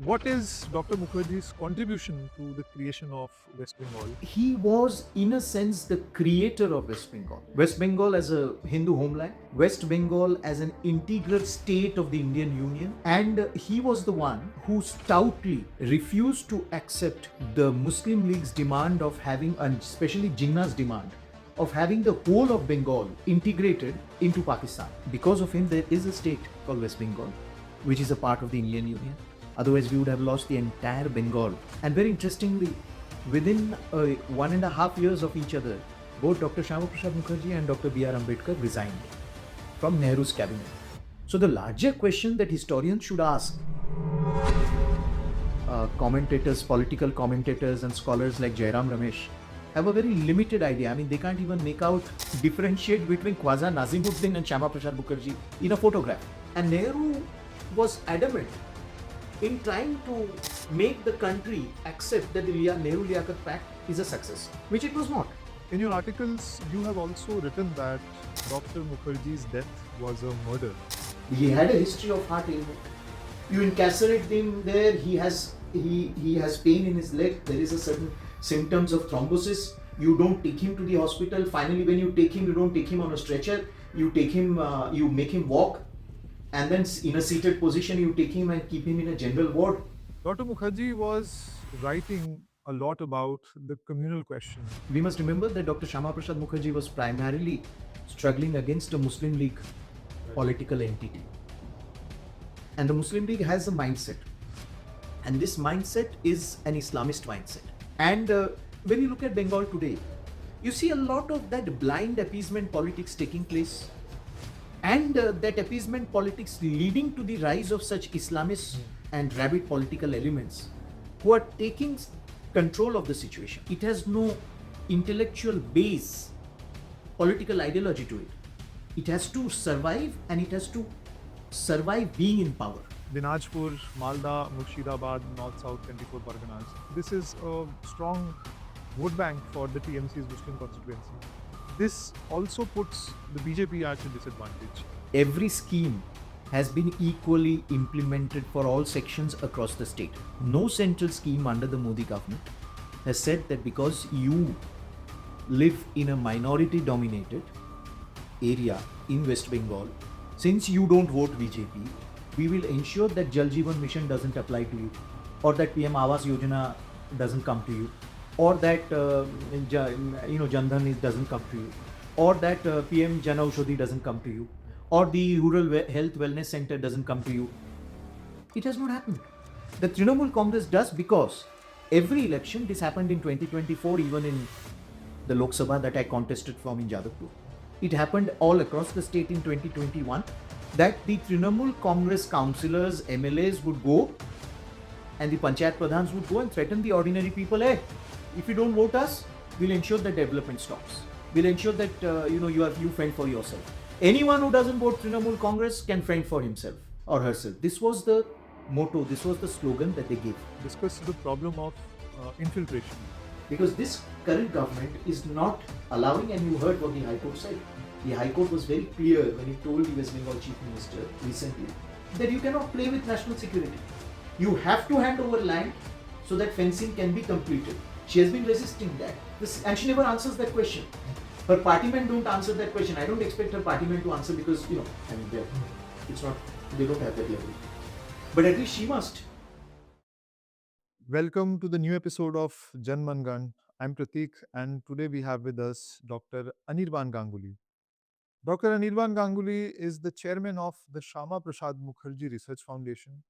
What is Dr. Mukherjee's contribution to the creation of West Bengal? He was, in a sense, the creator of West Bengal. West Bengal as a Hindu homeland, West Bengal as an integral state of the Indian Union, and he was the one who stoutly refused to accept the Muslim League's demand of having, and especially Jinnah's demand, of having the whole of Bengal integrated into Pakistan. Because of him, there is a state called West Bengal, which is a part of the Indian Union. Otherwise, we would have lost the entire Bengal. And very interestingly, within 1.5 years of each other, both Dr. Shyama Prasad Mukherjee and Dr. B.R. Ambedkar resigned from Nehru's cabinet. So the larger question that historians should ask, commentators, political commentators and scholars like Jairam Ramesh have a very limited idea. I mean, they can't even differentiate between Khwaja Nazimuddin and Shyama Prasad Mukherjee in a photograph. And Nehru was adamant in trying to make the country accept that the Nehru-Liaquat Pact is a success, which it was not. In your articles, you have also written that Dr. Mukherjee's death was a murder. He had a history of heart ailment. You incarcerate him there, he has pain in his leg, there is a certain symptoms of thrombosis. You don't take him to the hospital. Finally, when you take him, you don't take him on a stretcher. You take him, you make him walk, and then in a seated position, you take him and keep him in a general ward. Dr. Mukherjee was writing a lot about the communal question. We must remember that Dr. Shyama Prasad Mukherjee was primarily struggling against a Muslim League political entity. And the Muslim League has a mindset. And this mindset is an Islamist mindset. And when you look at Bengal today, you see a lot of that blind appeasement politics taking place. And that appeasement politics leading to the rise of such Islamist and rabid political elements who are taking control of the situation. It has no intellectual base, political ideology to it. It has to survive, and it has to survive being in power. Dinajpur, Malda, Murshidabad, North-South 24 Parganas. This is a strong vote bank for the TMC's Muslim constituency. This also puts the BJP at a disadvantage. Every scheme has been equally implemented for all sections across the state. No central scheme under the Modi government has said that because you live in a minority dominated area in West Bengal, since you don't vote BJP, we will ensure that Jal Jeevan Mission doesn't apply to you, or that PM Awas Yojana doesn't come to you, or that Jan Dhan doesn't come to you, or that PM Jan Aushadhi doesn't come to you, or the Rural Health Wellness Center doesn't come to you. It has not happened. The Trinamool Congress does, because every election, this happened in 2024, even in the Lok Sabha that I contested from in Jadavpur. It happened all across the state in 2021, that the Trinamool Congress councillors, MLAs would go, and the Panchayat Pradhans would go and threaten the ordinary people. Hey, if you don't vote us, we'll ensure that development stops. We'll ensure that you fend for yourself. Anyone who doesn't vote Trinamool Congress can fend for himself or herself. This was the motto, this was the slogan that they gave. Discuss the problem of infiltration. Because this current government is not allowing, and you heard what the High Court said. The High Court was very clear when he told the West Bengal Chief Minister recently that you cannot play with national security. You have to hand over land so that fencing can be completed. She has been resisting that. And she never answers that question. Her party men don't answer that question. I don't expect her party men to answer because, they don't have that level. But at least she must. Welcome to the new episode of Man Gan. I'm Pratik, and today we have with us Dr. Anirban Ganguly. Dr. Anirban Ganguly is the chairman of the Shyama Prasad Mukherjee Research Foundation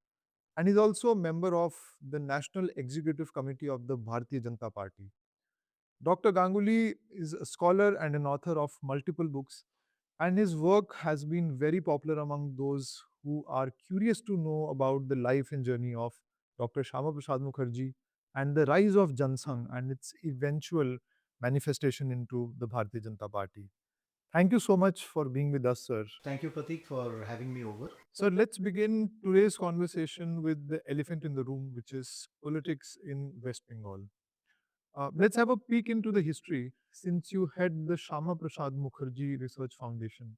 and is also a member of the National Executive Committee of the Bharatiya Janata Party. Dr. Ganguly is a scholar and an author of multiple books, and his work has been very popular among those who are curious to know about the life and journey of Dr. Shyama Prasad Mukherjee and the rise of Jansangh and its eventual manifestation into the Bharatiya Janata Party. Thank you so much for being with us, sir. Thank you, Pratik, for having me over. Sir, let's begin today's conversation with the elephant in the room, which is politics in West Bengal. Let's have a peek into the history. Since you head the Shyama Prasad Mukherjee Research Foundation,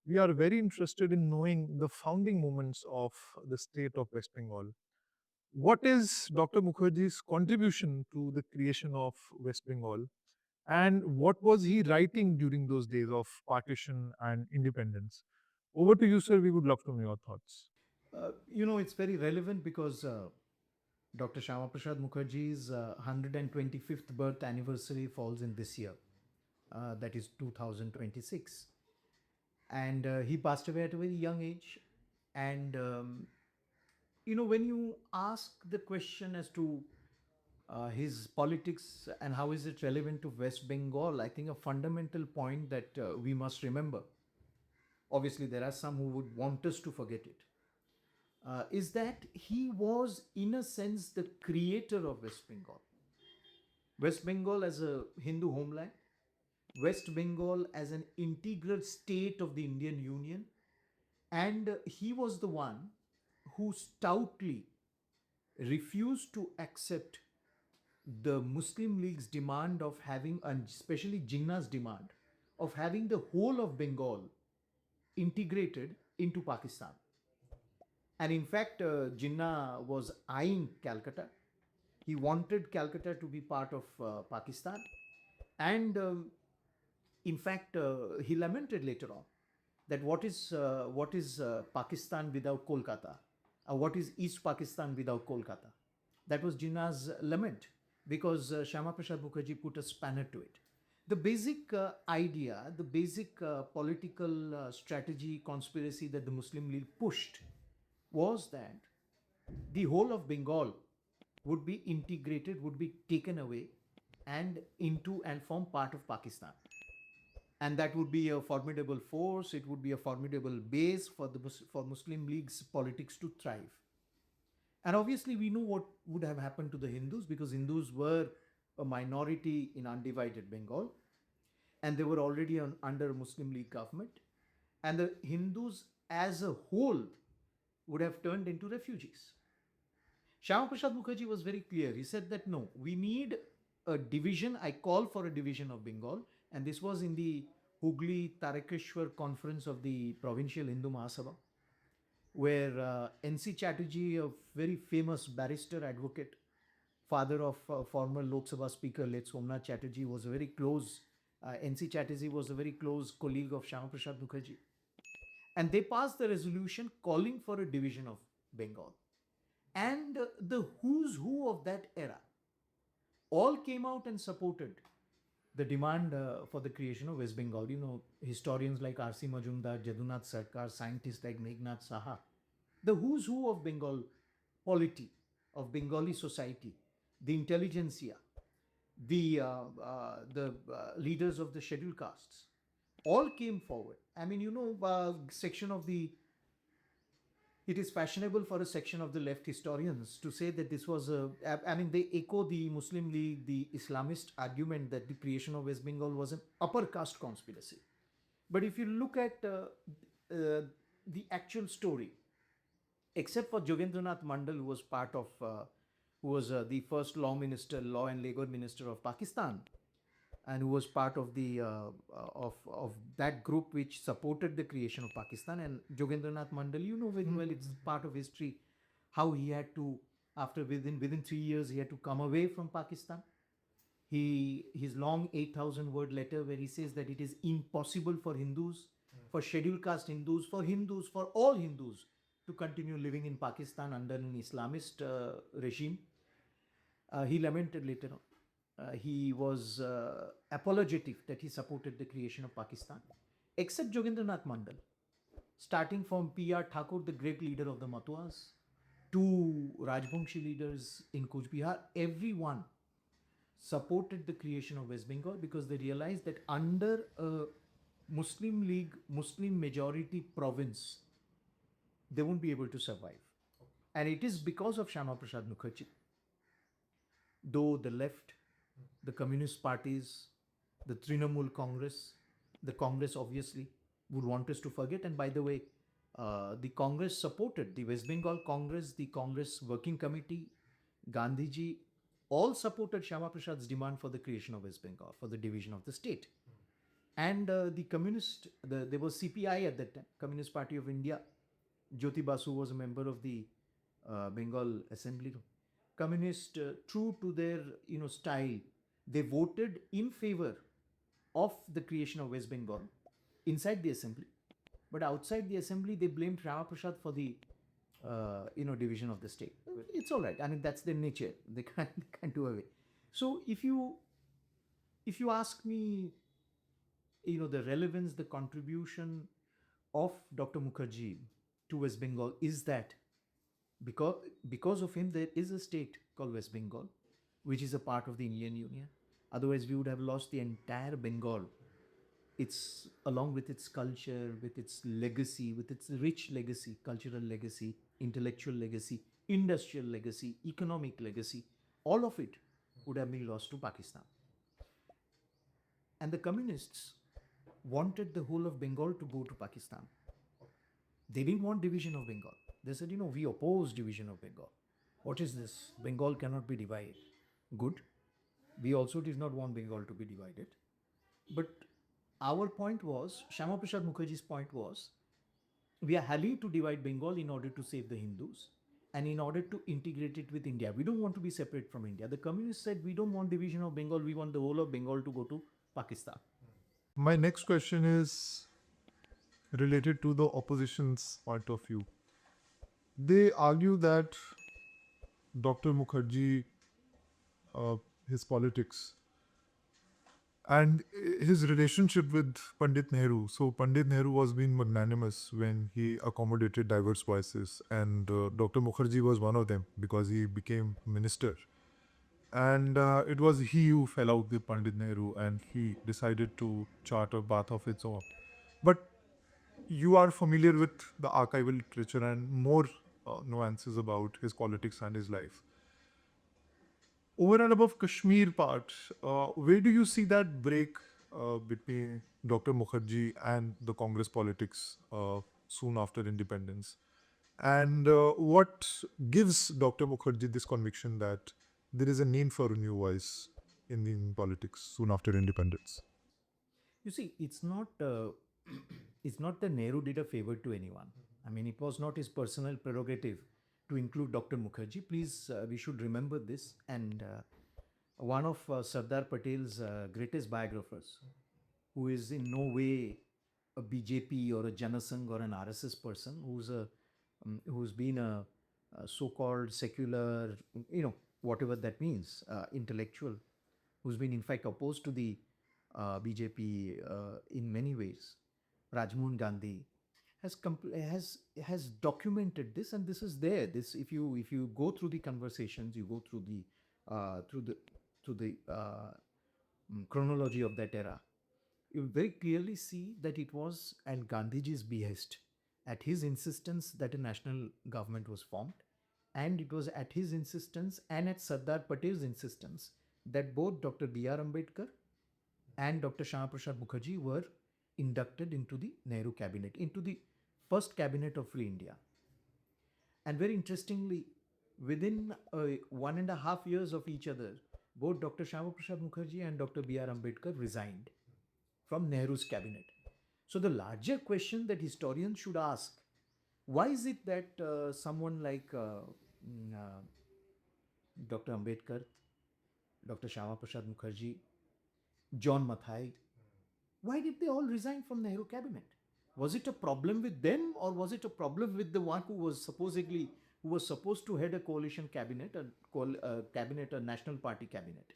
we are very interested in knowing the founding moments of the state of West Bengal. What is Dr. Mukherjee's contribution to the creation of West Bengal? And what was he writing during those days of partition and independence? Over to you, sir. We would love to know your thoughts. It's very relevant because Dr. Shyama Prasad Mukherjee's 125th birth anniversary falls in this year, that is 2026. And he passed away at a very young age. And, when you ask the question as to his politics and how is it relevant to West Bengal, I think a fundamental point that we must remember, obviously, there are some who would want us to forget it, is that he was, in a sense, the creator of West Bengal. West Bengal as a Hindu homeland, West Bengal as an integral state of the Indian Union, and he was the one who stoutly refused to accept the Muslim League's demand of having, and especially Jinnah's demand, of having the whole of Bengal integrated into Pakistan. And in fact, Jinnah was eyeing Calcutta. He wanted Calcutta to be part of Pakistan. And in fact, he lamented later on that what is Pakistan without Kolkata? What is East Pakistan without Kolkata? That was Jinnah's lament because Shyama Prasad Mukherjee put a spanner to it. The basic idea, the basic political strategy, conspiracy that the Muslim League pushed was that the whole of Bengal would be integrated, would be taken away and into and form part of Pakistan. And that would be a formidable force, it would be a formidable base for Muslim League's politics to thrive. And obviously, we know what would have happened to the Hindus because Hindus were a minority in undivided Bengal and they were already under Muslim League government. And the Hindus as a whole would have turned into refugees. Shyama Prasad Mukherjee was very clear. He said that no, we need a division. I call for a division of Bengal. And this was in the Hooghly Tarakeshwar conference of the Provincial Hindu Mahasabha, where N.C. Chatterjee, a very famous barrister advocate, father of former Lok Sabha Speaker late Somnath Chatterjee, was a very close, N.C. Chatterjee was a very close colleague of Shyama Prasad Mukherjee. And they passed the resolution calling for a division of Bengal. And the who's who of that era all came out and supported the demand for the creation of West Bengal. Historians like R.C. Majumdar, Jadunath Sarkar, scientists like Meghnad Saha, the who's who of Bengal polity, of Bengali society, the intelligentsia, the leaders of the scheduled castes, all came forward. I mean, section of the it is fashionable for a section of the left historians to say that this was I mean, they echo the Muslim League, the Islamist argument that the creation of West Bengal was an upper caste conspiracy. But if you look at the actual story, except for Jogendranath Mandal, who was part of, who was the first law and labor minister of Pakistan, and who was part of the of that group which supported the creation of Pakistan. And Jogendranath Mandal, you know very well, it's part of history, how he had to, after within 3 years, he had to come away from Pakistan. His long 8,000 word letter where he says that it is impossible for Hindus, for scheduled caste Hindus, for all Hindus to continue living in Pakistan under an Islamist regime. He lamented later on. He was apologetic that he supported the creation of Pakistan, except Jogendranath Mandal, starting from P.R. Thakur, the great leader of the Matuas, to Rajbangshi leaders in Kuch Bihar. Everyone supported the creation of West Bengal because they realized that under a Muslim League, Muslim majority province, they won't be able to survive. And it is because of Shyama Prasad Mukherjee, though the left, the communist parties, the Trinamool Congress, the Congress obviously would want us to forget. And by the way, the Congress supported the West Bengal Congress, the Congress Working Committee, Gandhiji, all supported Shyama Prasad's demand for the creation of West Bengal, for the division of the state. And the communist, there was CPI at that time, Communist Party of India. Jyoti Basu was a member of the Bengal Assembly communist, true to their style, they voted in favor of the creation of West Bengal inside the assembly, but outside the assembly they blamed Rama Prasad for the division of the state. It's all right. I mean, that's their nature. They can't do away. So if you ask me, the relevance, the contribution of Dr. Mukherjee to West Bengal is that because of him there is a state called West Bengal, which is a part of the Indian Union. Otherwise, we would have lost the entire Bengal. It's along with its culture, with its legacy, with its rich legacy, cultural legacy, intellectual legacy, industrial legacy, economic legacy, all of it would have been lost to Pakistan. And the communists wanted the whole of Bengal to go to Pakistan. They didn't want division of Bengal. They said, we oppose division of Bengal. What is this? Bengal cannot be divided. Good. We also did not want Bengal to be divided. But our point was, Shyama Prasad Mukherjee's point was, we are happy to divide Bengal in order to save the Hindus and in order to integrate it with India. We don't want to be separate from India. The communists said, we don't want division of Bengal. We want the whole of Bengal to go to Pakistan. My next question is related to the opposition's point of view. They argue that Dr. Mukherjee, his politics, and his relationship with Pandit Nehru. So Pandit Nehru was being magnanimous when he accommodated diverse voices, and Dr. Mukherjee was one of them because he became minister. And it was he who fell out with Pandit Nehru, and he decided to chart a path of its own. But you are familiar with the archival literature and more nuances about his politics and his life. Over and above Kashmir part, where do you see that break between Dr. Mukherjee and the Congress politics soon after independence? And what gives Dr. Mukherjee this conviction that there is a need for a new voice in Indian politics soon after independence? You see, it's not it's not that Nehru did a favor to anyone. I mean, it was not his personal prerogative to include Dr. Mukherjee. Please, we should remember this. And one of Sardar Patel's greatest biographers, who is in no way a BJP or a Janasangh or an RSS person, who's been a so-called secular, whatever that means, intellectual, who's been in fact opposed to the BJP in many ways. Rajmohan Gandhi has documented this, and this is there. This, if you go through the conversations, you go through the chronology of that era, you very clearly see that it was at Gandhiji's behest, at his insistence, that a national government was formed, and it was at his insistence and at Sardar Patel's insistence that both Dr. B.R. Ambedkar and Dr. Shyama Prasad Mukherjee were inducted into the Nehru cabinet, into the first cabinet of Free India. And very interestingly, within 1.5 years of each other, both Dr. Shyama Prasad Mukherjee and Dr. B.R. Ambedkar resigned from Nehru's cabinet. So the larger question that historians should ask, why is it that someone like Dr. Ambedkar, Dr. Shyama Prasad Mukherjee, John Mathai, why did they all resign from Nehru cabinet? Was it a problem with them, or was it a problem with the one who was supposed to head a coalition cabinet, a national party cabinet,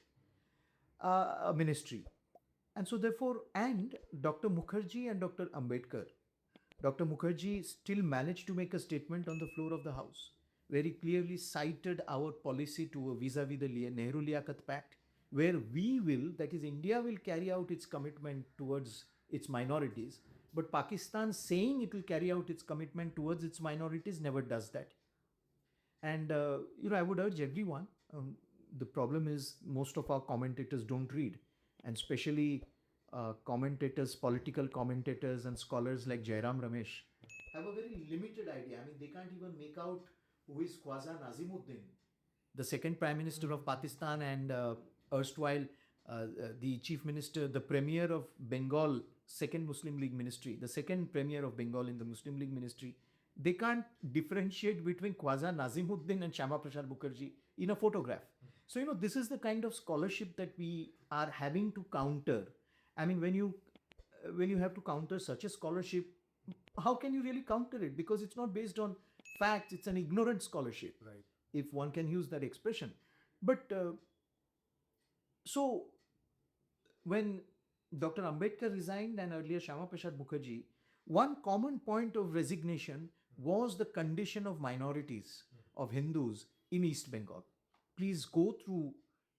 a ministry? And so therefore, and Dr. Mukherjee and Dr. Ambedkar, Dr. Mukherjee still managed to make a statement on the floor of the House, very clearly cited our policy to vis-a-vis the Nehru Liaquat Pact, where we will, that is India will carry out its commitment towards its minorities, but Pakistan saying it will carry out its commitment towards its minorities never does that. And I would urge everyone, the problem is most of our commentators don't read, and especially commentators, political commentators and scholars like Jairam Ramesh have a very limited idea. I mean, they can't even make out who is Khwaja Nazimuddin, the second Prime Minister of Pakistan, and erstwhile the Chief Minister, the Premier of Bengal, second Muslim League Ministry, the second Premier of Bengal in the Muslim League Ministry. They can't differentiate between Khwaja Nazimuddin and Shyama Prasad Mukherjee in a photograph. So, this is the kind of scholarship that we are having to counter. I mean, when you have to counter such a scholarship, how can you really counter it? Because it's not based on facts, it's an ignorant scholarship, Right. if one can use that expression. But so when Dr. Ambedkar resigned and earlier Shyama Prasad Mukherjee, one common point of resignation was the condition of minorities, of Hindus in East Bengal. Please go through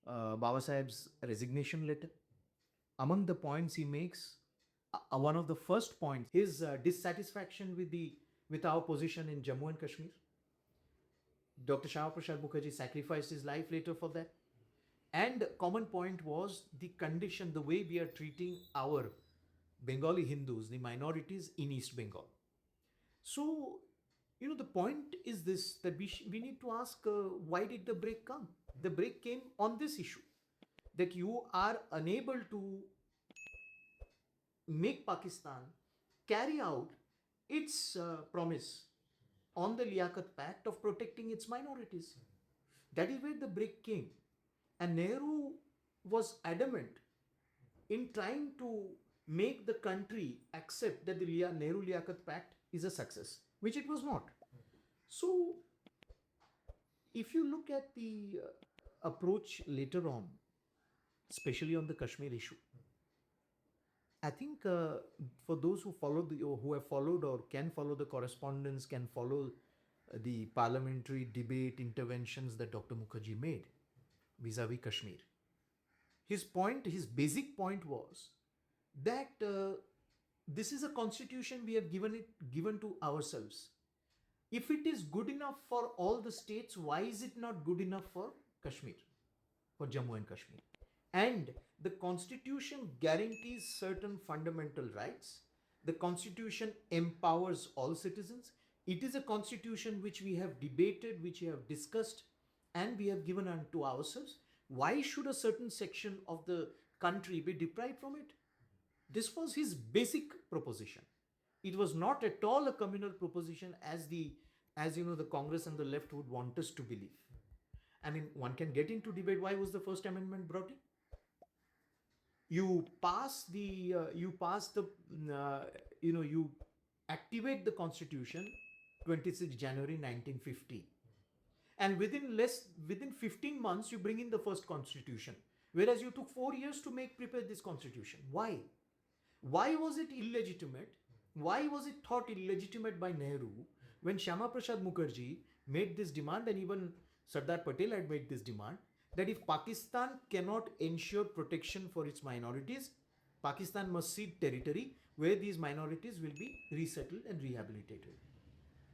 Baba Saheb's resignation letter. Among the points he makes, one of the first points, his dissatisfaction with our position in Jammu and Kashmir. Dr. Shyama Prasad Mukherjee sacrificed his life later for that. And common point was the condition, the way we are treating our Bengali Hindus, the minorities in East Bengal. So, the point is this, that we need to ask, why did the break come? The break came on this issue, that you are unable to make Pakistan carry out its promise on the Liaquat Pact of protecting its minorities. That is where the break came. And Nehru was adamant in trying to make the country accept that the Nehru Liaquat Pact is a success, which it was not. So, if you look at the approach later on, especially on the Kashmir issue, I think for those who have followed or can follow the correspondence, can follow the parliamentary debate interventions that Dr. Mukherjee made vis-a-vis Kashmir, his basic point was that this is a constitution we have given to ourselves. If it is good enough for all the states, why is it not good enough for Kashmir, for Jammu and Kashmir? And the constitution guarantees certain fundamental rights. The constitution empowers all citizens. It is a constitution which we have debated, which we have discussed, and we have given unto ourselves. Why should a certain section of the country be deprived from it? This was his basic proposition. It was not at all a communal proposition as the Congress and the left would want us to believe. I mean, one can get into debate. Why was the First Amendment brought in? You activate the Constitution 26 January 1950, and within 15 months you bring in the first Constitution, whereas you took 4 years to prepare this Constitution. Why was it illegitimate? Why was it thought illegitimate by Nehru when Shyama Prasad Mukherjee made this demand, and even Sardar Patel had made this demand, that if Pakistan cannot ensure protection for its minorities, Pakistan must cede territory where these minorities will be resettled and rehabilitated.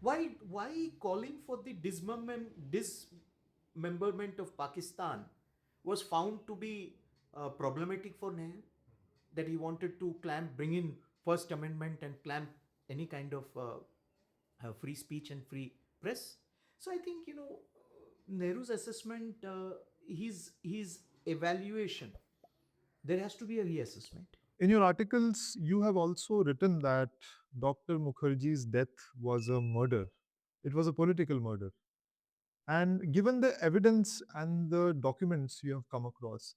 Why calling for the dismemberment of Pakistan was found to be problematic for Nehru? That he wanted to bring in First Amendment and clamp any kind of free speech and free press. So I think, Nehru's assessment, his evaluation, there has to be a reassessment. In your articles, you have also written that Dr. Mukherjee's death was a murder. It was a political murder. And given the evidence and the documents you have come across,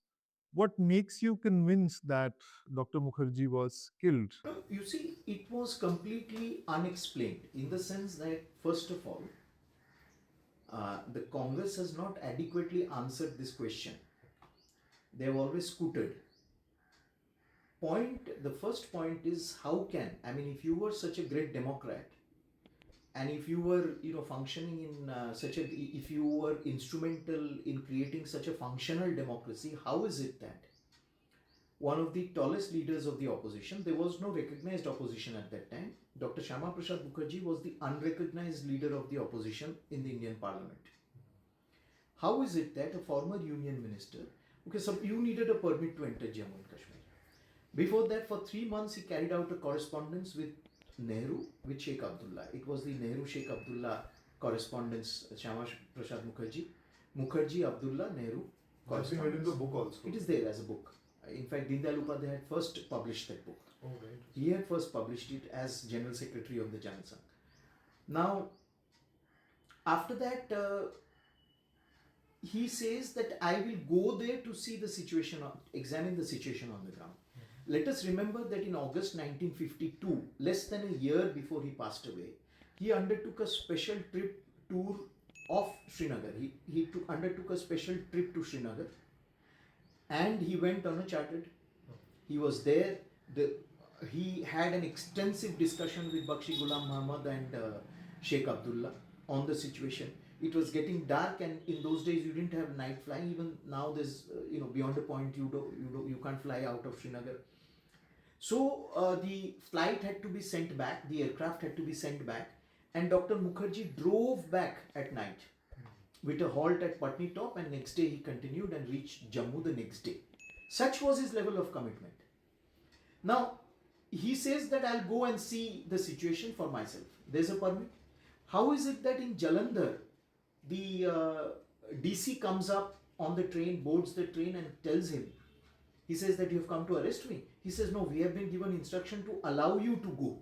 what makes you convinced that Dr. Mukherjee was killed? No, you see, it was completely unexplained in the sense that, first of all, the Congress has not adequately answered this question. They have always scooted. The first point is, how can, I mean, if you were such a great Democrat, and if you were, functioning in if you were instrumental in creating such a functional democracy, how is it that one of the tallest leaders of the opposition, there was no recognized opposition at that time, Dr. Shyama Prasad Mukherjee was the unrecognized leader of the opposition in the Indian Parliament. How is it that a former union minister, so you needed a permit to enter Jammu and Kashmir. Before that, for 3 months, he carried out a correspondence with Nehru, with Sheikh Abdullah. It was the Nehru Sheikh Abdullah correspondence, Shyama Prasad Mukherjee. Mukherjee, Abdullah, Nehru. It's been made into a book also. It is there as a book. In fact, Deendayal Upadhyay had first published that book. Oh, right. He had first published it as General Secretary of the Jan Sangh. Now, after that, he says that I will go there to see the situation, examine the situation on the ground. Let us remember that in August 1952, less than a year before he passed away, he undertook a special trip tour of Srinagar. He undertook a special trip to Srinagar, and he went on a chartered. He was there. He had an extensive discussion with Bakshi Ghulam Muhammad and Sheikh Abdullah on the situation. It was getting dark, and in those days you didn't have night flying. Even now, there's beyond a point you can't fly out of Srinagar. So the flight had to be sent back. The aircraft had to be sent back, and Dr. Mukherjee drove back at night with a halt at Patnitop, and next day he continued and reached Jammu the next day. Such was his level of commitment. Now, he says that I'll go and see the situation for myself. There's a permit. How is it that in Jalandhar, the DC comes up on the train, boards the train, and tells him, he says that you have come to arrest me. He says, no, we have been given instruction to allow you to go.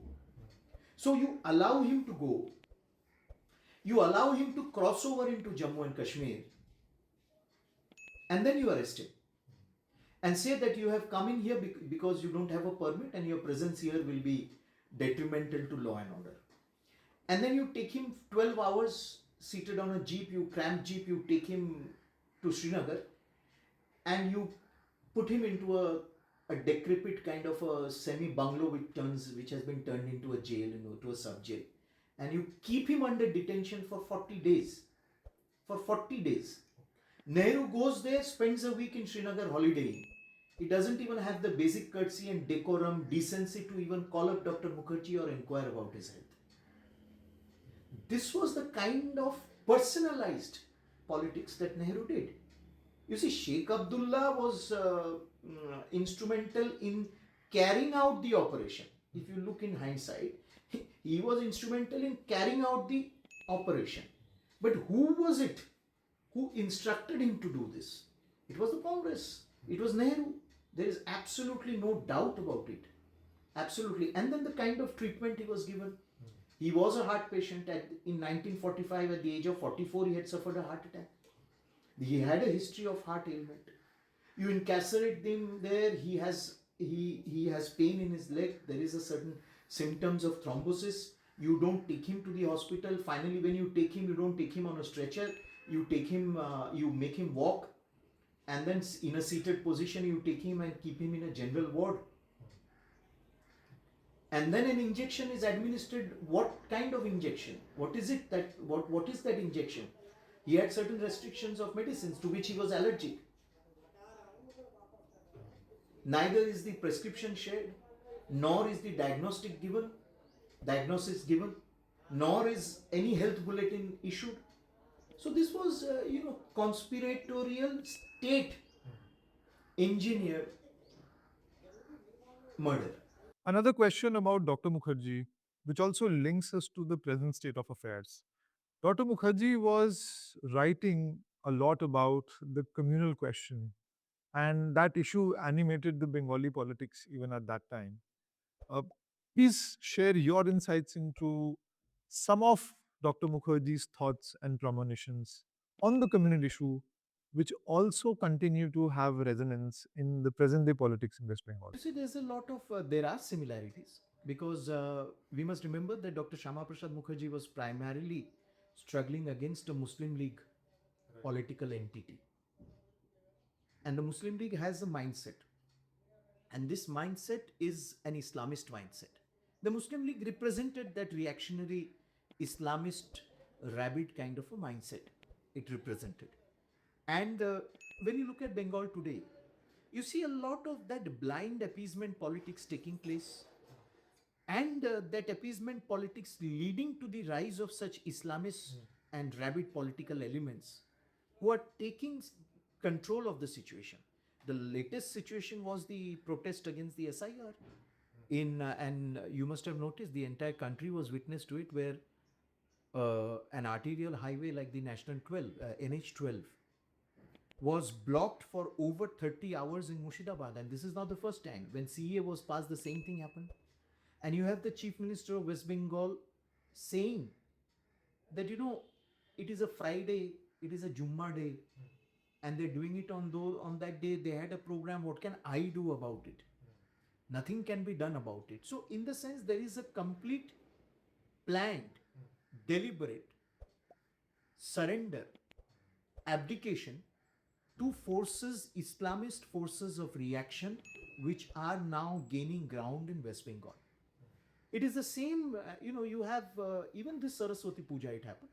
So you allow him to go. You allow him to cross over into Jammu and Kashmir, and then you arrest him and say that you have come in here because you don't have a permit and your presence here will be detrimental to law and order. And then you take him 12 hours seated on a jeep, you cramped jeep, you take him to Srinagar, and you put him into a decrepit kind of a semi-bungalow which has been turned into a jail, to a sub-jail. And you keep him under detention for 40 days. For 40 days. Nehru goes there, spends a week in Srinagar holidaying. He doesn't even have the basic courtesy and decorum, decency to even call up Dr. Mukherjee or inquire about his health. This was the kind of personalized politics that Nehru did. You see, Sheikh Abdullah was instrumental in carrying out the operation. If you look in hindsight, he was instrumental in carrying out the operation. But who was it who instructed him to do this? It was the Congress. It was Nehru. There is absolutely no doubt about it. Absolutely. And then the kind of treatment he was given. He was a heart patient. In 1945, at the age of 44, he had suffered a heart attack. He had a history of heart ailment. You incarcerate him there, he has pain in his leg, there is a certain symptoms of thrombosis. You don't take him to the hospital. Finally, when you take him, you don't take him on a stretcher. You take him, you make him walk, and then in a seated position, you take him and keep him in a general ward. And then an injection is administered. What kind of injection? What is it that what is that injection? He had certain restrictions of medicines to which he was allergic. Neither is the prescription shared, nor is the diagnosis given, nor is any health bulletin issued. So this was, conspiratorial, state engineered murder. Another question about Dr. Mukherjee, which also links us to the present state of affairs. Dr. Mukherjee was writing a lot about the communal question, and that issue animated the Bengali politics even at that time. Uh, Please share your insights into some of Dr. Mukherjee's thoughts and premonitions on the communal issue, which also continue to have resonance in the present day politics in West Bengal. You see, there's a lot of, there are similarities because we must remember that Dr. Shyama Prasad Mukherjee was primarily struggling against a Muslim League political entity. And the Muslim League has a mindset, and this mindset is an Islamist mindset. The Muslim League represented that reactionary Islamist rabid kind of a mindset. It represented. And when you look at Bengal today, you see a lot of that blind appeasement politics taking place, and that appeasement politics leading to the rise of such Islamist and rabid political elements who are taking control of the situation. The latest situation was the protest against the SIR. And you must have noticed the entire country was witness to it, where an arterial highway like the National 12, NH12, was blocked for over 30 hours in Murshidabad. And this is not the first time. When CA was passed, the same thing happened. And you have the Chief Minister of West Bengal saying that, it is a Friday, it is a Jummah day, and they're doing it on that day. They had a program. What can I do about it? Nothing can be done about it. So in the sense, there is a complete planned, deliberate surrender, abdication to forces, Islamist forces of reaction, which are now gaining ground in West Bengal. It is the same, you have even this Saraswati Puja, it happened.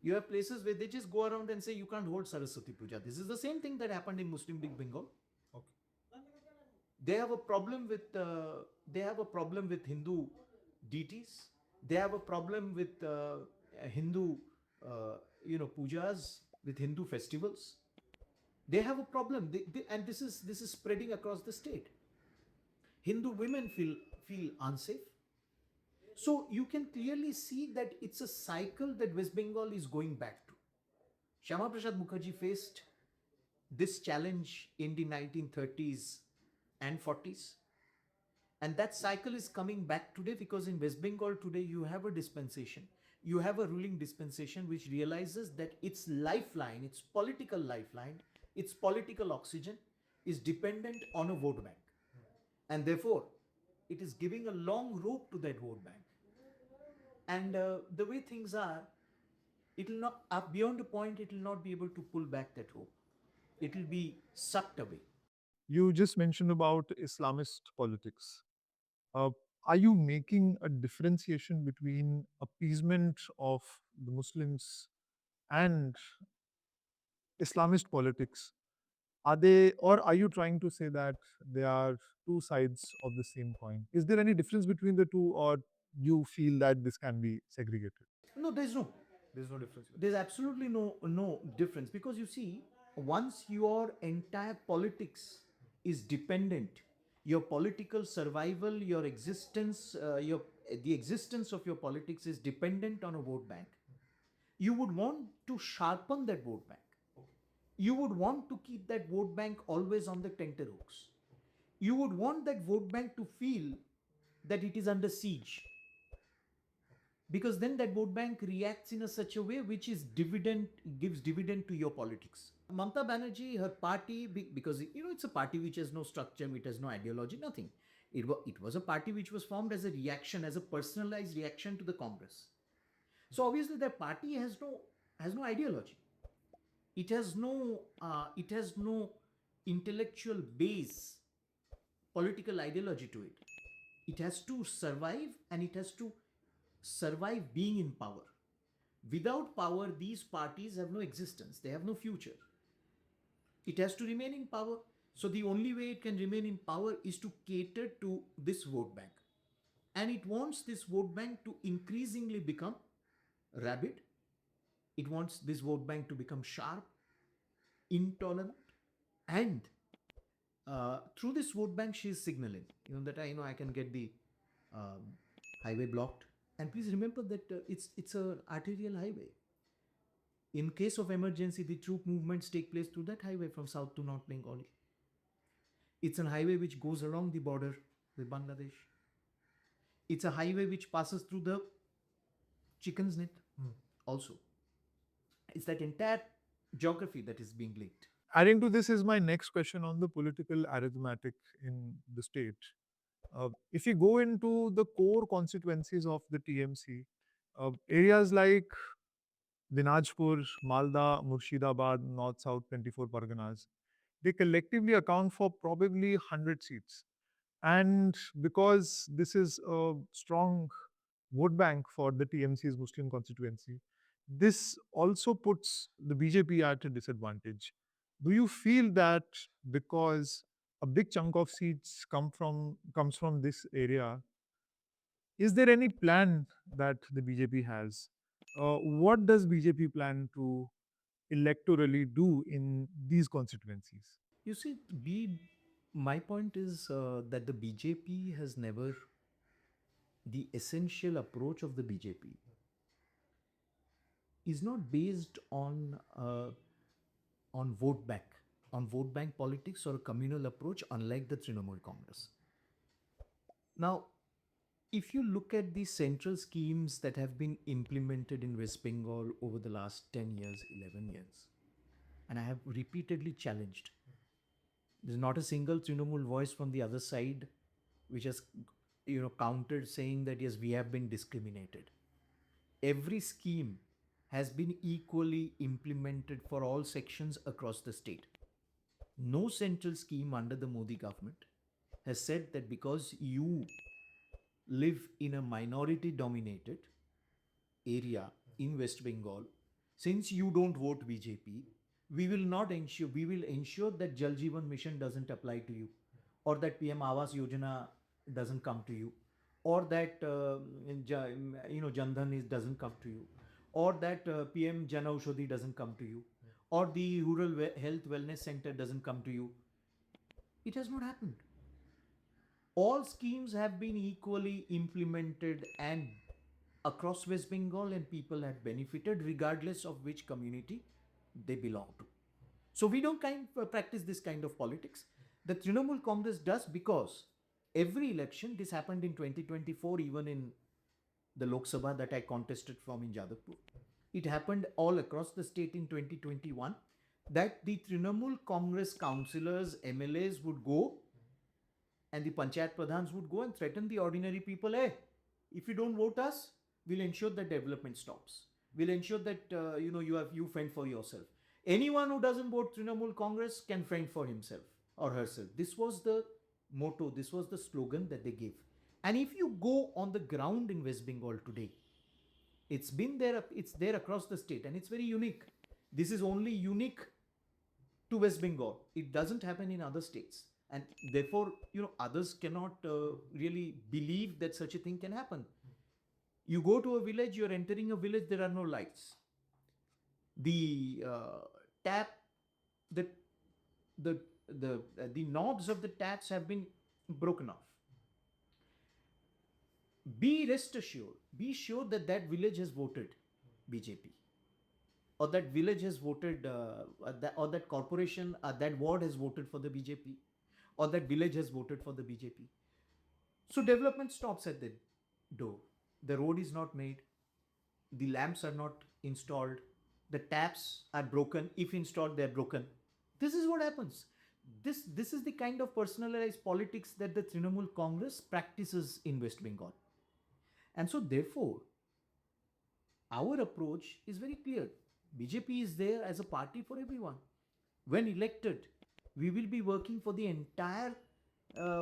You have places where they just go around and say you can't hold Saraswati Puja. This is the same thing that happened in Muslim League Bengal. Okay. They have a problem with Hindu deities. They have a problem with Hindu pujas, with Hindu festivals. They have a problem, and this is spreading across the state. Hindu women feel unsafe. So you can clearly see that it's a cycle that West Bengal is going back to. Shyama Prasad Mukherjee faced this challenge in the 1930s and 40s. And that cycle is coming back today, because in West Bengal today you have a dispensation. You have a ruling dispensation which realizes that its lifeline, its political lifeline, its political oxygen is dependent on a vote bank. And therefore, it is giving a long rope to that vote bank. And the way things are, it will not, beyond a point, it will not be able to pull back that rope. It will be sucked away. You just mentioned about Islamist politics. Uh, are you making a differentiation between appeasement of the Muslims and Islamist politics? Are they, or are you trying to say that they are two sides of the same coin? Is there any difference between the two, or you feel that this can be segregated? No, There's no difference. there's absolutely no difference, because you see, once your entire politics is dependent, your political survival, your existence, your the existence of your politics is dependent on a vote bank. You would want to sharpen that vote bank. You would want to keep that vote bank always on the tenterhooks. You would want that vote bank to feel that it is under siege, because then that vote bank reacts in a such a way which is gives dividend to your politics. Mamta Banerjee, her party, because it's a party which has no structure, it has no ideology, nothing. It was a party which was formed as a reaction, as a personalized reaction to the Congress. So obviously that party has no ideology. It has no intellectual base, political ideology to it. It has to survive, and it has to survive being in power. Without power, these parties have no existence, they have no future. It has to remain in power. So the only way it can remain in power is to cater to this vote bank. And it wants this vote bank to increasingly become rabid. It wants this vote bank to become sharp, intolerant, and through this vote bank, she is signaling, that I can get the um, highway blocked. And please remember that it's an arterial highway. In case of emergency, the troop movements take place through that highway from south to North Bengal. It's a highway which goes along the border with Bangladesh. It's a highway which passes through the chicken's net also. It's that entire geography that is being linked. Adding to this is my next question on the political arithmetic in the state. If you go into the core constituencies of the TMC, areas like Dinajpur, Malda, Murshidabad, North South 24 Parganas, they collectively account for probably 100 seats. And because this is a strong vote bank for the TMC's Muslim constituency, this also puts the BJP at a disadvantage. Do you feel that because a big chunk of seats comes from this area, is there any plan that the BJP has? What does BJP plan to electorally do in these constituencies? You see, my point is that the BJP has never, the essential approach of the BJP is not based on vote bank politics or a communal approach, unlike the Trinamool Congress. Now, if you look at the central schemes that have been implemented in West Bengal over the last 10 years, 11 years, and I have repeatedly challenged. There's not a single Trinamool voice from the other side which has, countered, saying that yes, we have been discriminated. Every scheme has been equally implemented for all sections across the state. No central scheme under the Modi government has said that because you live in a minority dominated area in West Bengal, since you don't vote BJP, we will ensure that Jal Jeevan Mission doesn't apply to you, or that PM Awas Yojana doesn't come to you, or that Jandhan doesn't come to you, or that PM Jan Aushadhi doesn't come to you, or the Rural Health Wellness Center doesn't come to you. It has not happened. All schemes have been equally implemented and across West Bengal, and people have benefited regardless of which community they belong to. So we don't practice this kind of politics. The Trinamool Congress does, because every election, this happened in 2024, even in the Lok Sabha that I contested from in Jadavpur. It happened all across the state in 2021, that the Trinamool Congress councillors, MLAs would go, and the panchayat pradhans would go and threaten the ordinary people. Hey, if you don't vote us, we'll ensure that development stops. We'll ensure that you fend for yourself. Anyone who doesn't vote Trinamool Congress can fend for himself or herself. This was the motto, this was the slogan that they gave. And if you go on the ground in West Bengal today, it's there across the state, and it's very unique. This is only unique to West Bengal. It doesn't happen in other states. And therefore, others cannot really believe that such a thing can happen. You go to a village, you're entering a village, there are no lights. The tap, the, the knobs of the taps have been broken off. Be sure that that village has voted BJP, or that village has voted, or that corporation, that ward has voted for the BJP, or that village has voted for the BJP. So development stops at the door. The road is not made, the lamps are not installed, the taps are broken. If installed, they're broken. This is what happens. This is the kind of personalized politics that the Trinamool Congress practices in West Bengal. And so therefore, our approach is very clear. BJP is there as a party for everyone. When elected, we will be working for the entire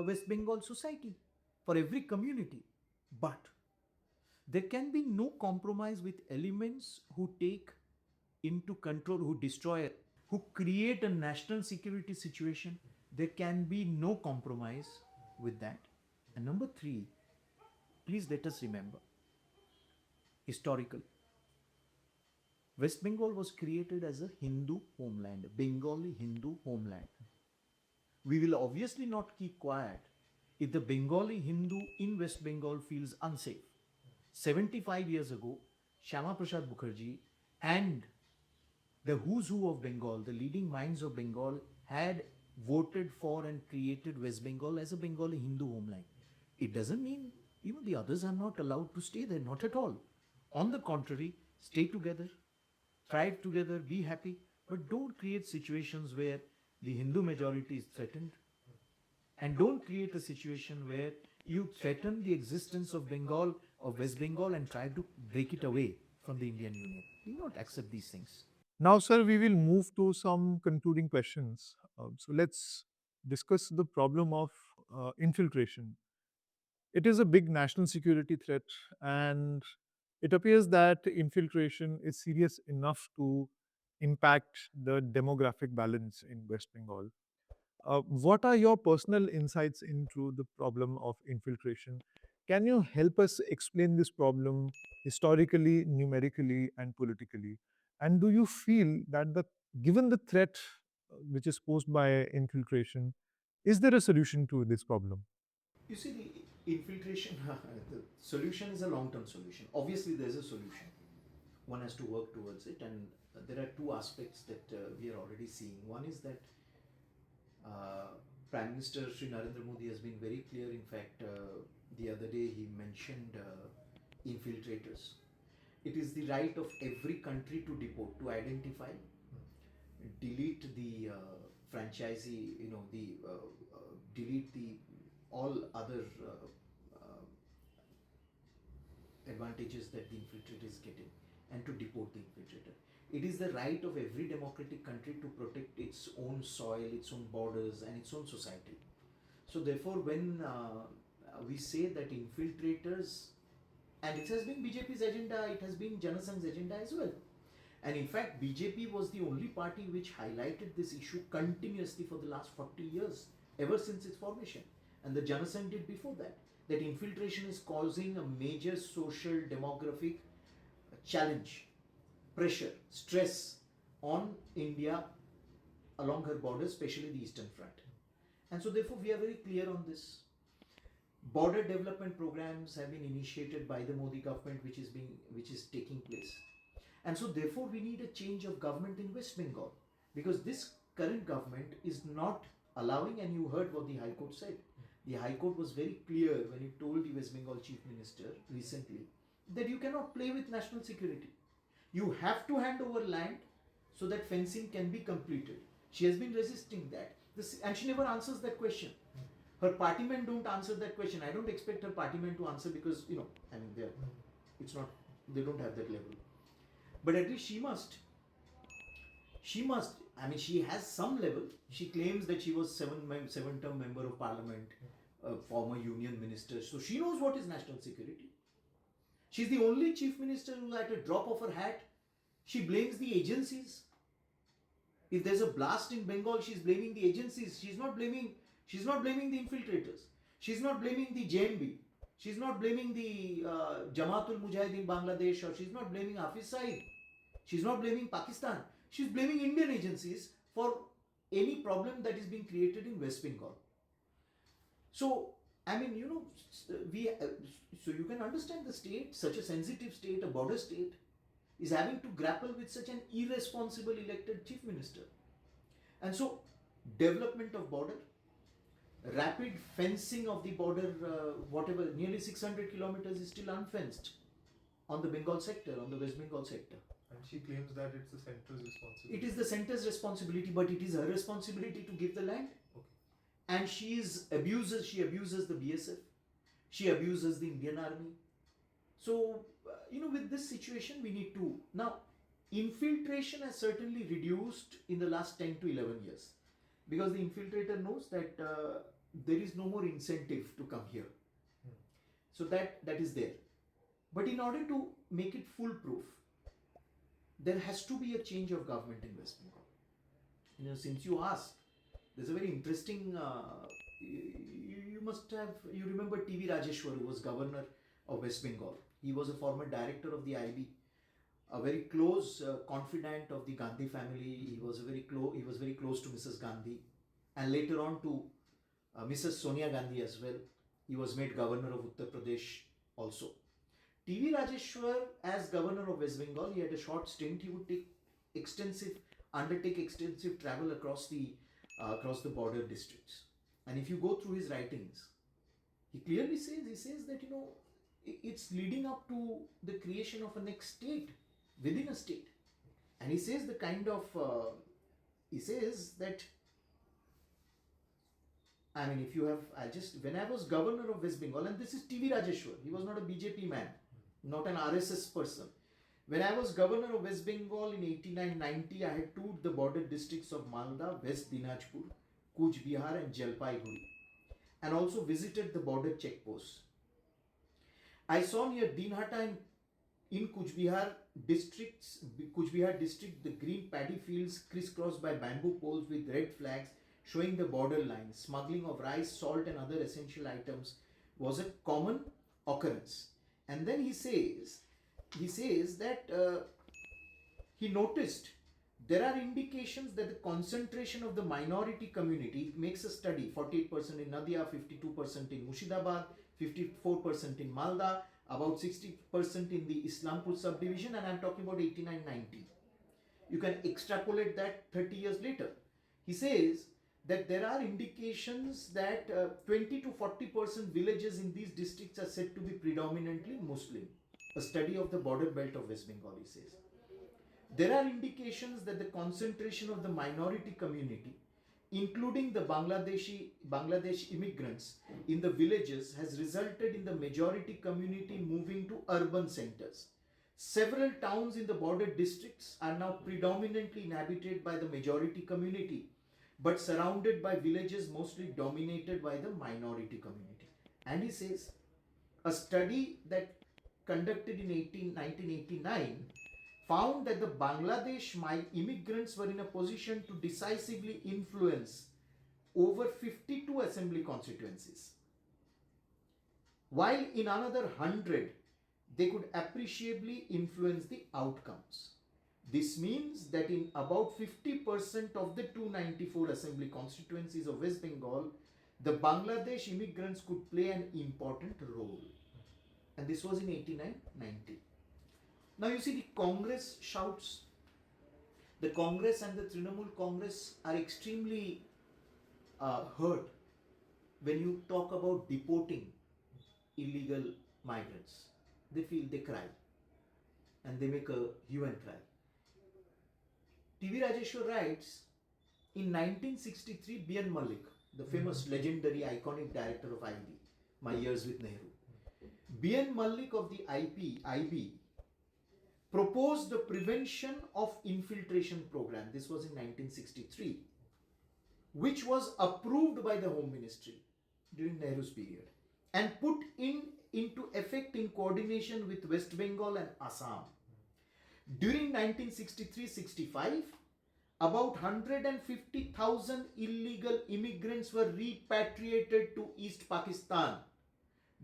West Bengal society, for every community. But there can be no compromise with elements who take into control, who destroy, who create a national security situation. There can be no compromise with that. And number three, please let us remember, historical. West Bengal was created as a Hindu homeland, Bengali Hindu homeland. We will obviously not keep quiet if the Bengali Hindu in West Bengal feels unsafe. 75 years ago, Shyama Prasad Mukherjee and the who's who of Bengal, the leading minds of Bengal, had voted for and created West Bengal as a Bengali Hindu homeland. It doesn't mean the others are not allowed to stay there, not at all. On the contrary, stay together, thrive together, be happy, but don't create situations where the Hindu majority is threatened, and don't create a situation where you threaten the existence of Bengal, of West Bengal, and try to break it away from the Indian Union. We will not accept these things. Now, sir, we will move to some concluding questions. So let's discuss the problem of infiltration. It is a big national security threat, and it appears that infiltration is serious enough to impact the demographic balance in West Bengal. What are your personal insights into the problem of infiltration? Can you help us explain this problem historically, numerically, and politically? And do you feel that given the threat which is posed by infiltration, is there a solution to this problem? You see, the infiltration, the solution is a long term solution. Obviously, there's a solution. One has to work towards it, and there are two aspects that we are already seeing. One is that uh, Prime Minister Sri Narendra Modi has been very clear. In fact, the other day he mentioned infiltrators. It is the right of every country to deport, to identify, delete the franchisee, the delete the all other advantages that the infiltrator is getting, and to deport the infiltrator. It is the right of every democratic country to protect its own soil, its own borders, and its own society. So, therefore, when we say that infiltrators, and it has been BJP's agenda, it has been Janasang's agenda as well. And in fact, BJP was the only party which highlighted this issue continuously for the last 40 years, ever since its formation. And the Janasangh did before that. That infiltration is causing a major social demographic challenge, pressure, stress on India along her borders, especially the Eastern Front. And so, therefore, we are very clear on this. Border development programs have been initiated by the Modi government, which is taking place. And so, therefore, we need a change of government in West Bengal, because this current government is not allowing, and you heard what the High Court said. The High Court was very clear when it told the West Bengal Chief Minister recently that you cannot play with national security. You have to hand over land so that fencing can be completed. She has been resisting that. And she never answers that question. Her party men don't answer that question. I don't expect her party men to answer because, they don't have that level. But at least she must. She has some level. She claims that she was seven-term member of parliament, a former union minister. So she knows what is national security. She's the only chief minister who, at a drop of her hat, she blames the agencies. If there's a blast in Bengal, she's blaming the agencies. She's not blaming the infiltrators. She's not blaming the JMB. She's not blaming the Jamaatul Mujahideen Bangladesh, or she's not blaming Hafiz Saeed. She's not blaming Pakistan. She's blaming Indian agencies for any problem that is being created in West Bengal. So, so you can understand the state, such a sensitive state, a border state, is having to grapple with such an irresponsible elected chief minister. And so, development of border, rapid fencing of the border, nearly 600 kilometers is still unfenced on the Bengal sector, on the West Bengal sector. And she claims that it's the centre's responsibility. It is the centre's responsibility, but it is her responsibility to give the land. Okay. And she abuses the BSF. She abuses the Indian Army. So, with this situation, we need to... Now, infiltration has certainly reduced in the last 10 to 11 years. Because the infiltrator knows that there is no more incentive to come here. So that is there. But in order to make it foolproof, there has to be a change of government in West Bengal. Since you asked, there's a very interesting... you remember T.V. Rajeshwar, who was governor of West Bengal. He was a former director of the IB, a very close confidant of the Gandhi family. He was very close to Mrs. Gandhi, and later on to Mrs. Sonia Gandhi as well. He was made governor of Uttar Pradesh also. T.V. Rajeshwar, as governor of West Bengal, he had a short stint. He would undertake extensive travel across the border districts. And if you go through his writings, he clearly says that it's leading up to the creation of a next state within a state. And he says that when I was governor of West Bengal, and this is T.V. Rajeshwar, he was not a BJP man, not an RSS person. When I was governor of West Bengal in 89-90, I had toured the border districts of Malda, West Dinajpur, Cooch Behar and Jalpaiguri, and also visited the border checkposts. I saw near Dinhata in Cooch Behar district, the green paddy fields crisscrossed by bamboo poles with red flags showing the border line. Smuggling of rice, salt and other essential items was a common occurrence. And then he says that he noticed there are indications that the concentration of the minority community, it makes a study, 48% in Nadia, 52% in Murshidabad, 54% in Malda, about 60% in the Islampur subdivision, and I'm talking about 89-90. You can extrapolate that 30 years later. He says that there are indications that 20 to 40% villages in these districts are said to be predominantly Muslim. A study of the border belt of West Bengal, he says. There are indications that the concentration of the minority community, including the Bangladesh immigrants in the villages, has resulted in the majority community moving to urban centers. Several towns in the border districts are now predominantly inhabited by the majority community, but surrounded by villages mostly dominated by the minority community. And he says, a study that conducted in 1989 found that the Bangladesh immigrants were in a position to decisively influence over 52 assembly constituencies, while in another 100 they could appreciably influence the outcomes. This means that in about 50% of the 294 assembly constituencies of West Bengal, the Bangladesh immigrants could play an important role. And this was in 89-90. Now you see the Congress shouts. The Congress and the Trinamool Congress are extremely hurt when you talk about deporting illegal migrants. They cry and they make a hue and cry. T.V. Rajeshwar writes, in 1963, B.N. Malik, the famous legendary iconic director of IB, My Years with Nehru, B.N. Malik of the IB proposed the prevention of infiltration program. This was in 1963, which was approved by the Home Ministry during Nehru's period and put into effect in coordination with West Bengal and Assam. During 1963-65, about 150,000 illegal immigrants were repatriated to East Pakistan.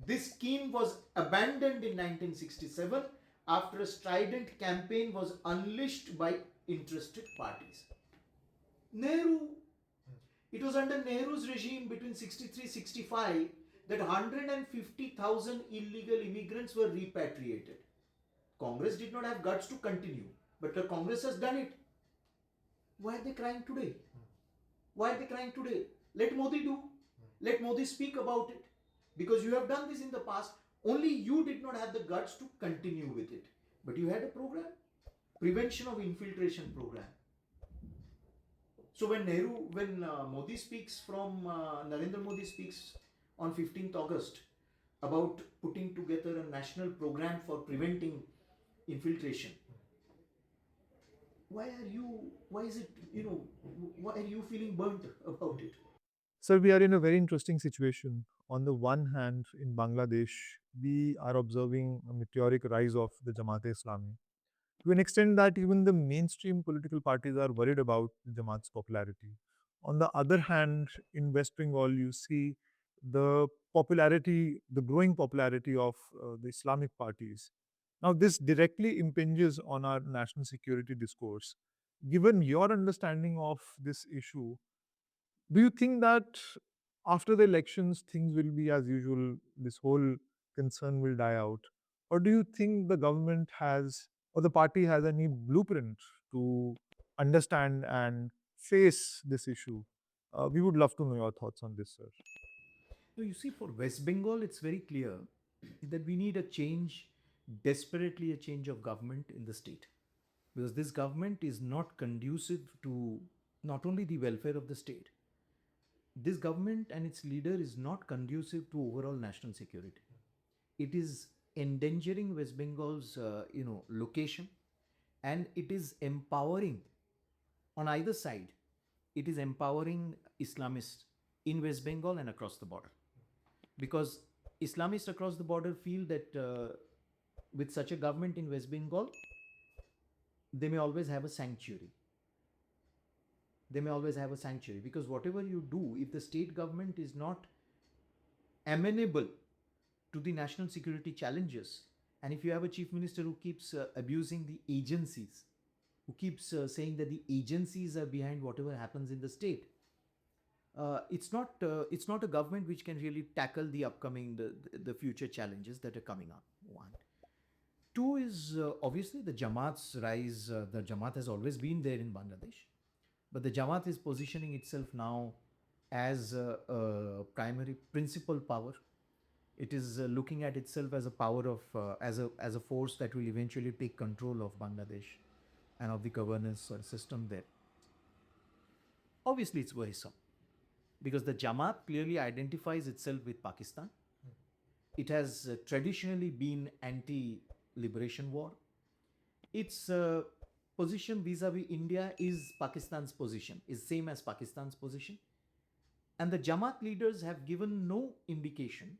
This scheme was abandoned in 1967 after a strident campaign was unleashed by interested parties. It was under Nehru's regime between 63-65 that 150,000 illegal immigrants were repatriated. Congress did not have guts to continue, but the Congress has done it. Why are they crying today? Why are they crying today? Let Modi do. Let Modi speak about it. Because you have done this in the past. Only you did not have the guts to continue with it. But you had a program. Prevention of infiltration program. So when Modi speaks Narendra Modi speaks on 15th August about putting together a national program for preventing infiltration, why are you feeling burnt about it? Sir, we are in a very interesting situation. On the one hand, in Bangladesh, we are observing a meteoric rise of the Jamaat-e-Islami, to an extent that even the mainstream political parties are worried about the Jamaat's popularity. On the other hand, in West Bengal, you see the growing popularity of the Islamic parties. Now, this directly impinges on our national security discourse. Given your understanding of this issue, do you think that after the elections, things will be as usual? This whole concern will die out? Or do you think the government has, or the party has any blueprint to understand and face this issue? We would love to know your thoughts on this, sir. No, you see, for West Bengal, it's very clear that we need a change, desperately a change of government in the state. Because this government is not conducive to not only the welfare of the state, this government and its leader is not conducive to overall national security. It is endangering West Bengal's, location, and it is empowering on either side. It is empowering Islamists in West Bengal and across the border, because Islamists across the border feel that with such a government in West Bengal, they may always have a sanctuary. They may always have a sanctuary because whatever you do, if the state government is not amenable to the national security challenges, and if you have a chief minister who keeps abusing the agencies, who keeps saying that the agencies are behind whatever happens in the state, it's not a government which can really tackle the upcoming the future challenges that are coming up. One, two is obviously the Jamaat's rise. The Jamaat has always been there in Bangladesh, but the Jamaat is positioning itself now as a primary principal power. It is looking at itself as a power of as a force that will eventually take control of Bangladesh and of the governance or system there. Obviously, it's worrisome because the Jamaat clearly identifies itself with Pakistan. It has traditionally been anti liberation war. Its position vis a vis India is Pakistan's position, is same as Pakistan's position. And the Jamaat leaders have given no indication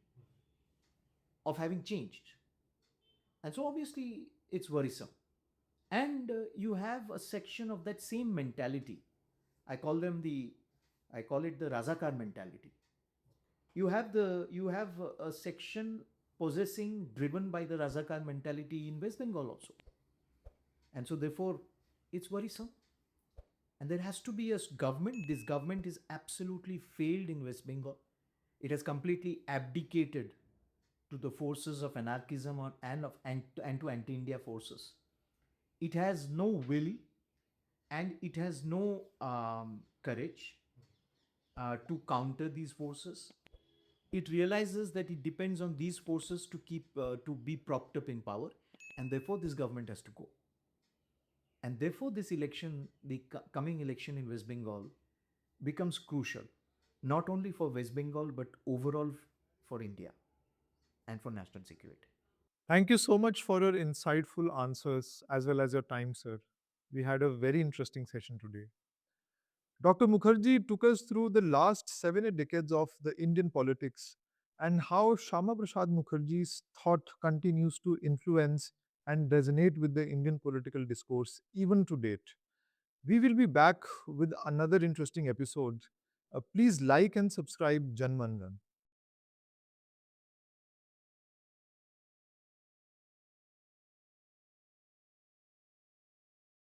of having changed. And so obviously it's worrisome. And you have a section of that same mentality. I call them the, I call it the Razakar mentality. You have a section possessing, driven by the Razakar mentality in West Bengal also. And so therefore it's worrisome. And there has to be a government. This government is absolutely failed in West Bengal. It has completely abdicated to the forces of anarchism and to anti-India forces. It has no will and it has no courage to counter these forces. It realizes that it depends on these forces to keep to be propped up in power, and therefore this government has to go. And therefore, this election, the coming election in West Bengal, becomes crucial, not only for West Bengal but overall for India and for national security. Thank you so much for your insightful answers as well as your time, sir. We had a very interesting session today. Dr. Mukherjee took us through the last 7 decades of the Indian politics and how Shyama Prasad Mukherjee's thought continues to influence and resonate with the Indian political discourse even to date. We will be back with another interesting episode. Please like and subscribe Janman Gan.